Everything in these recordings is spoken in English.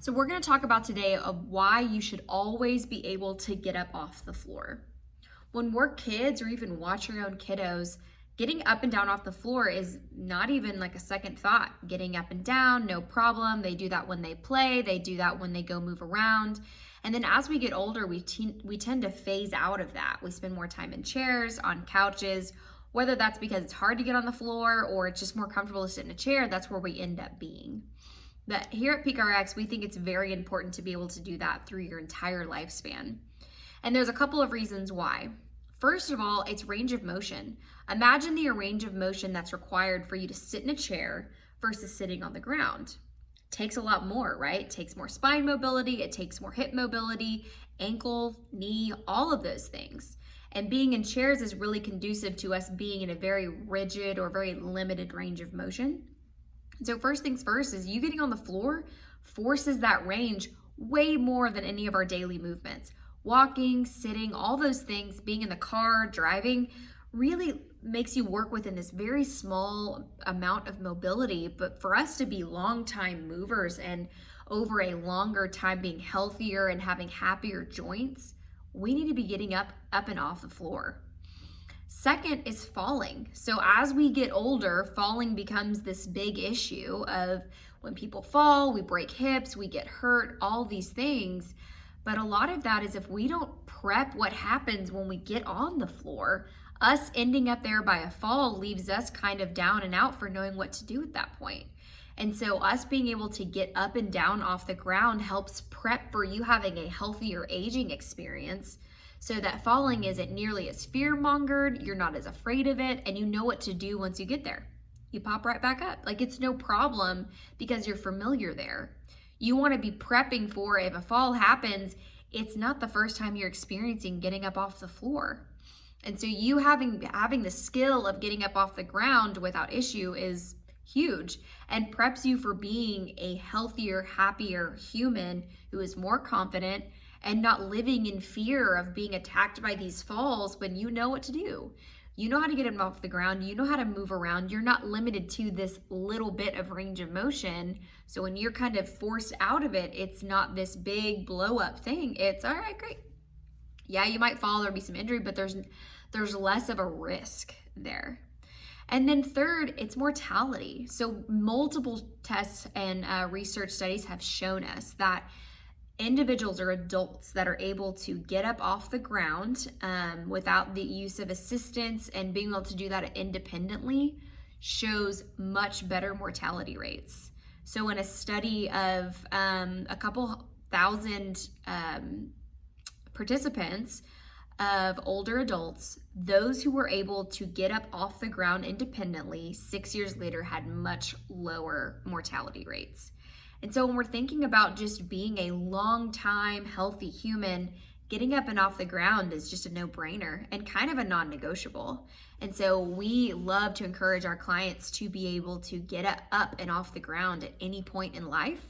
So we're going to talk about today of why you should always be able to get up off the floor. When we're kids or even watch your own kiddos, getting up and down off the floor is not even like a second thought. Getting up and down, no problem. They do that when they play, they do that when they go move around. And then as we get older, we tend to phase out of that. We spend more time in chairs, on couches, whether that's because it's hard to get on the floor or it's just more comfortable to sit in a chair. That's where we end up being. But here at PeakRx, we think it's very important to be able to do that through your entire lifespan. And there's a couple of reasons why. First of all, it's range of motion. Imagine the range of motion that's required for you to sit in a chair versus sitting on the ground. It takes a lot more, right? It takes more spine mobility, it takes more hip mobility, ankle, knee, all of those things. And being in chairs is really conducive to us being in a very rigid or very limited range of motion. So first things first is you getting on the floor forces that range way more than any of our daily movements. Walking, sitting, all those things, being in the car, driving, really makes you work within this very small amount of mobility. But for us to be long time movers and over a longer time being healthier and having happier joints, we need to be getting up and off the floor. Second is falling. So as we get older, falling becomes this big issue of when people fall, we break hips, we get hurt, all these things. But a lot of that is if we don't prep what happens when we get on the floor, us ending up there by a fall leaves us kind of down and out for knowing what to do at that point. And so us being able to get up and down off the ground helps prep for you having a healthier aging experience so that falling isn't nearly as fear-mongered, you're not as afraid of it, and you know what to do once you get there. You pop right back up. Like it's no problem because you're familiar there. You want to be prepping for if a fall happens, it's not the first time you're experiencing getting up off the floor. And so you having the skill of getting up off the ground without issue is huge and preps you for being a healthier, happier human who is more confident and not living in fear of being attacked by these falls when you know what to do. You know how to get them off the ground. You know how to move around. You're not limited to this little bit of range of motion. So when you're kind of forced out of it, it's not this big blow up thing. It's all right, great. Yeah, you might fall, there'll be some injury, but there's less of a risk there. And then third, it's mortality. So multiple tests and research studies have shown us that individuals or adults that are able to get up off the ground without the use of assistance and being able to do that independently shows much better mortality rates. So in a study of a couple thousand participants of older adults, those who were able to get up off the ground independently 6 years later had much lower mortality rates. And so when we're thinking about just being a long time healthy human, getting up and off the ground is just a no-brainer and kind of a non-negotiable. And so we love to encourage our clients to be able to get up and off the ground at any point in life.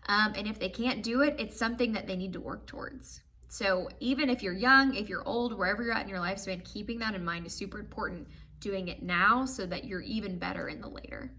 And if they can't do it, it's something that they need to work towards. So even if you're young, if you're old, wherever you're at in your lifespan, keeping that in mind is super important. Doing it now so that you're even better in the later.